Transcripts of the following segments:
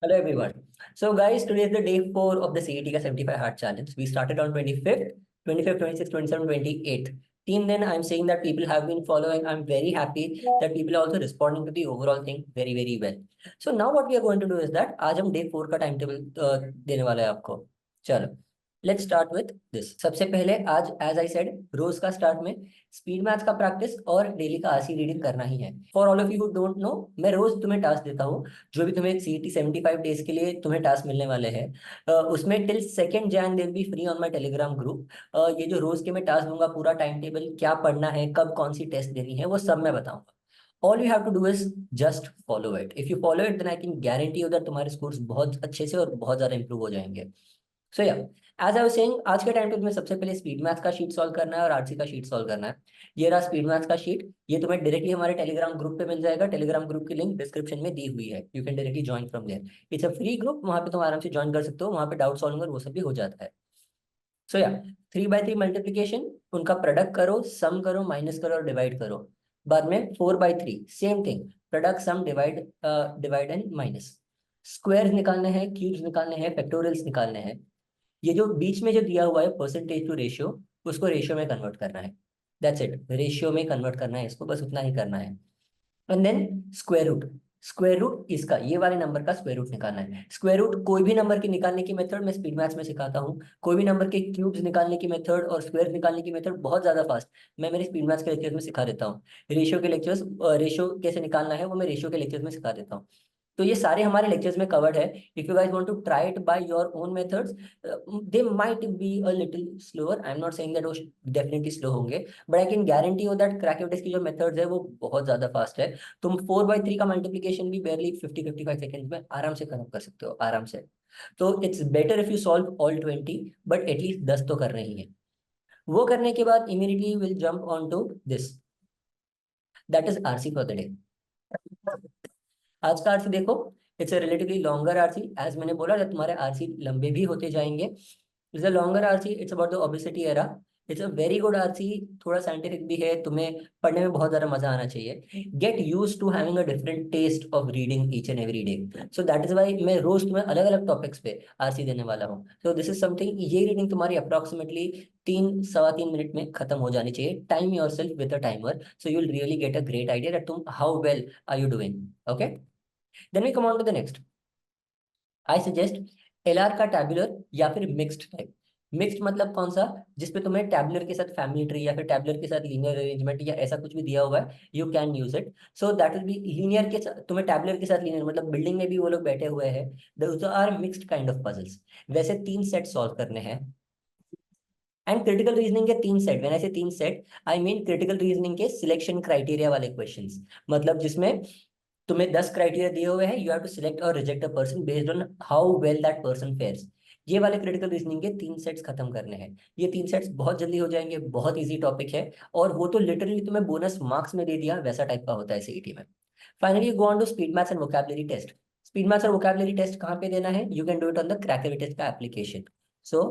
Hello everyone. So guys, today is the day 4 of the CET का 75 hard challenge. We started on 25th, 25th, 26th, 27th, 28th. Team, then I'm saying that people have been following. I'm very happy that people are also responding to the overall thing very very well. So now what we are going to do is that आज हम day 4 का time table देने वाला है आपको. चलो. Let's start with this. सबसे पहले आज एज आई सेड रोज का स्टार्ट में स्पीड मैथ्स का प्रैक्टिस और डेली का आरसी रीडिंग करना ही है. For all of you who don't know, मैं रोज तुम्हें टास्क देता हूँ जो भी तुम्हें सीईटी 75 डेज के लिए तुम्हें टास्क मिलने वाले हैं. उसमें till 2nd Jan they B free on my Telegram group. ये जो रोज के मैं टास्क दूंगा, पूरा टाइम टेबल, क्या पढ़ना है, कब कौन सी टेस्ट देनी है, वो सब मैं बताऊंगा. All you have to do is just follow it. If you follow it then I can guarantee you that तुम्हारे स्कोर्स बहुत अच्छे से और बहुत ज्यादा इंप्रूव हो जाएंगे. सो या, एज आई वाज सेइंग, आज के टाइम पे तुम्हें सबसे पहले स्पीड मैथ्स का शीट सॉल्व करना है और आरसी का शीट सॉल्व करना है. ये रहा स्पीड मैथ्स का शीट. ये तुम्हें डायरेक्टली हमारे टेलीग्राम ग्रुप पे मिल जाएगा. टेलीग्राम ग्रुप की लिंक डिस्क्रिप्शन में दी हुई है. You can directly join from there. It's a free group. वहां पे तुम आराम से ज्वाइन कर सकते हो. वहां पे डाउट सॉल्विंग और वो सब भी हो जाता है. सो या, 3 by 3 मल्टीप्लीकेशन, उनका प्रोडक्ट करो, सम करो, माइनस करो और डिवाइड करो. बाद में 4 by 3 same thing, product, sum, divide, divide and minus. Square निकालने हैं, क्यूब्स निकालने हैं, फैक्टोरियल्स निकालने हैं. ये जो बीच में जो दिया हुआ है परसेंटेज टू रेशियो, उसको रेशियो में कन्वर्ट करना है. That's it. रेशियो में कन्वर्ट करना है इसको, बस उतना ही करना है. And then square root. Square root इसका, ये वाले नंबर का स्क्वायर रूट निकालना है. स्क्वायर रूट कोई भी नंबर की निकालने की मेथड मैं स्पीड मैथ्स में सिखाता हूँ. कोई भी नंबर के क्यूब्स निकालने की मेथड और स्क्वायर निकालने की मेथड बहुत ज्यादा फास्ट मैं मेरे स्पीड मैथ्स के लेक्चर्स में सिखा देता हूँ. रेशियो के लेक्चर्स, रेशियो कैसे निकालना है वो मैं रेशियो के लेक्चर्स में सिखा देता हूँ. तो ये सारे हमारे लेक्चर्स में कवर्ड है. If you guys want to try it by your own methods, they might be a little slower. I am not saying that वो डेफिनेटली स्लो होंगे, but I can guarantee you that क्रैकविटिस की जो methods है वो बहुत ज्यादा fast है. तुम 4 by 3 का मल्टीप्लीकेशन भी बेरली 50-55 सेकेंड्स में आराम से खत्म कर सकते हो, आराम से. तो it's better if you solve all 20, but at least 10 तो करने ही है. वो करने के बाद immediately will jump on to this, that is RC for the day. आज का आरसी देखो. It's a relatively longer RC. As मैंने बोला जब तुम्हारे आरसी लंबे भी होते जाएंगे. It's a longer RC. It's about the obesity era. It's a very good RC. थोड़ा साइंटिफिक भी है. तुम्हें पढ़ने में बहुत ज्यादा मजा आना चाहिए. Get use to having a different taste of reading each and every day. So that is why मैं रोज तुम्हें अलग अलग टॉपिक्स पे आरसी देने वाला हूँ. So this is something. ये रीडिंग तुम्हारी अप्रोक्सीमेटली 3 सवा 3 मिनट में खत्म हो जानी चाहिए. Time yourself with a timer, so you will really get a great idea that तुम how well are you doing. Okay. Then we come on to the next. I suggest LR का tabular या फिर mixed type. Mixed मतलब कौन सा? जिसपे तुम्हें tabular के साथ फैमिली ट्री या फिर टैबुलर के साथ लीनियर अरेंजमेंट या ऐसा कुछ भी दिया हुआ है, you can use it. So that will be linear के साथ. तुम्हें टैबुलर के साथ लीनियर मतलब बिल्डिंग में भी वो लोग बैठे हुए हैं. Those are mixed kind of puzzles. वैसे 3 सेट सॉल्व करने हैं. एंड क्रिटिकल रीजनिंग के 3 set. When I say 3 set, I mean critical reasoning के सिलेक्शन क्राइटेरिया वाले क्वेश्चंस. मतलब जिसमें तुम्हें 10 क्राइटेरिया दिए हुए हैं. यू हैव टू सिलेक्ट और reject a person based on how well that person fares. ये वाले क्रिटिकल रीजनिंग के 3 सेट्स खत्म करने हैं. ये 3 सेट्स बहुत जल्दी हो जाएंगे. बहुत इजी टॉपिक है. और वो तो लिटरली तुम्हें बोनस मार्क्स में दे दिया वैसा टाइप का होता है सीईटी में. Finally go on to speed maths and vocabulary test. Speed maths और वोकैबुलरी टेस्ट कहाँ पे देना है? You can do it on the cracker test का application. So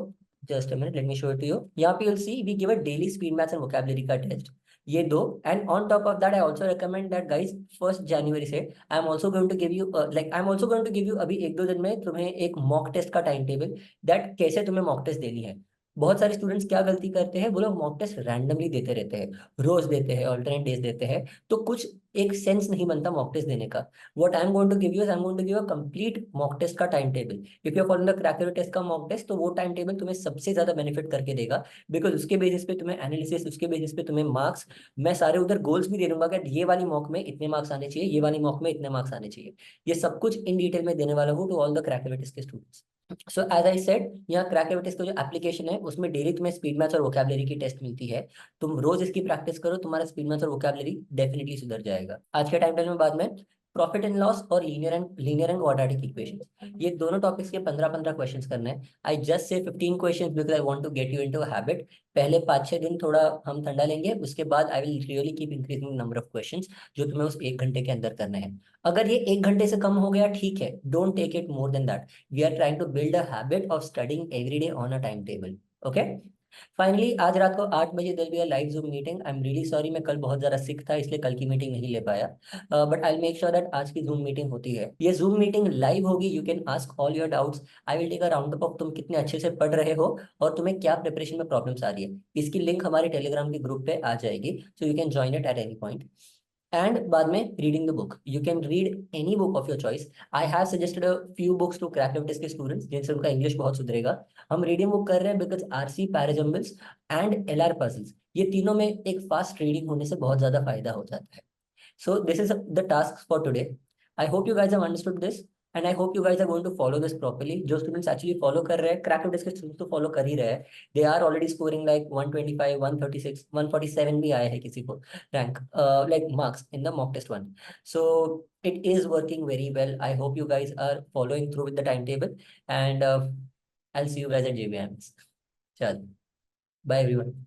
just a minute, let me show it to you. यहाँ पे you'll see we give a daily speed maths and vocabulary का test. ये दो. And on top of that I also recommend that guys 1 जनवरी से I am also going to give you, like I am also going to give you अभी 1-2 दिन में तुम्हें एक मॉक टेस्ट का टाइम टेबल, दैट कैसे तुम्हें मॉक टेस्ट देनी है. बहुत सारे स्टूडेंट्स क्या गलती करते हैं, वो लोग मॉक टेस्ट रैंडमली देते रहते हैं. रोज देते हैं, ऑल्टरनेट डेज देते हैं. तो कुछ एक सेंस नहीं बनता मॉक टेस्ट देने का. What I am going to give you, I am going to give a complete mock test का time table. If you are following the cracker test का मॉक टेस्ट, तो वो टाइम टेबल तुम्हें सबसे ज्यादा benefit करके देगा. बिकॉज उसके बेसिस पे तुम्हें एनालिसिस, उसके बेसिस पे तुम्हें मार्क्स, मैं सारे उधर गोल्स भी दे दूंगा कि ये वाली मॉक में इतने मार्क्स आने चाहिए, ये वाली मॉक में इतने मार्क्स आने चाहिए. ये सब कुछ इन डिटेल में देने वाला हूँ टू ऑल द क्रैकेविटिस के students. So as I said, यहाँ क्रैकेविटिस का जो एप्लीकेशन है उसमें डेली तुम्हें स्पीड मैथ्स और वोकैबुलरी की टेस्ट मिलती है. तुम रोज इसकी प्रैक्टिस करो, तुम्हारा स्पीड मैथ्स और वोकैबुलरी डेफिनेटली सुधर जाएगा. आज के टाइम टेबल में बाद में प्रॉफिट एंड लॉस और लीनियर एंड क्वाड्रेटिक इक्वेशंस, ये दोनों टॉपिक्स के 15-15 क्वेश्चंस करने हैं. आई just say 15 questions because I want to get you into a habit. पहले 5-6 दिन थोड़ा हम ठंडा लेंगे, उसके बाद I will really keep increasing number of questions जो तुम्हें उस 1 घंटे के अंदर करने हैं. अगर ये 1 घंटे से कम हो गया ठीक है, don't take it more than that. We are trying to build a habit of studying every day on a time table. Okay. Finally आज रात को 8 बजे there be a live Zoom meeting. I am really sorry, मैं कल बहुत ज़्यादा सिक था इसलिए कल की मीटिंग नहीं ले पाया, but I will make sure that आज की जूम मीटिंग होती है। ये जूम मीटिंग लाइव होगी, you can ask all your doubts. I will take a round up of तुम कितने अच्छे से पढ़ रहे हो और तुम्हें क्या प्रिपरेशन में प्रॉब्लम्स आ रही है। इसकी लिंक हमारे टेलीग्राम के ग्रुप पे आ जाएगी, so you can join it at any point. And बाद में reading the book, you can read any book of your choice. I have suggested a few books to crack test के students जिनसे उनका English बहुत सुधरेगा। हम reading book कर रहे हैं because RC parajumbles and LR puzzles, ये तीनों में एक फास्ट रीडिंग होने से बहुत ज्यादा फायदा हो जाता है। So this is the task for today. I hope you guys have understood this and I hope you guys are going to follow this properly. जो students actually follow कर रहे हैं, crack notice के students तो follow कर ही रहे हैं. They are already scoring like 125, 136, 147 भी आए हैं किसी को rank, like marks in the mock test one. So it is working very well. I hope you guys are following through with the timetable and I'll see you guys at JBMS. चल, bye everyone.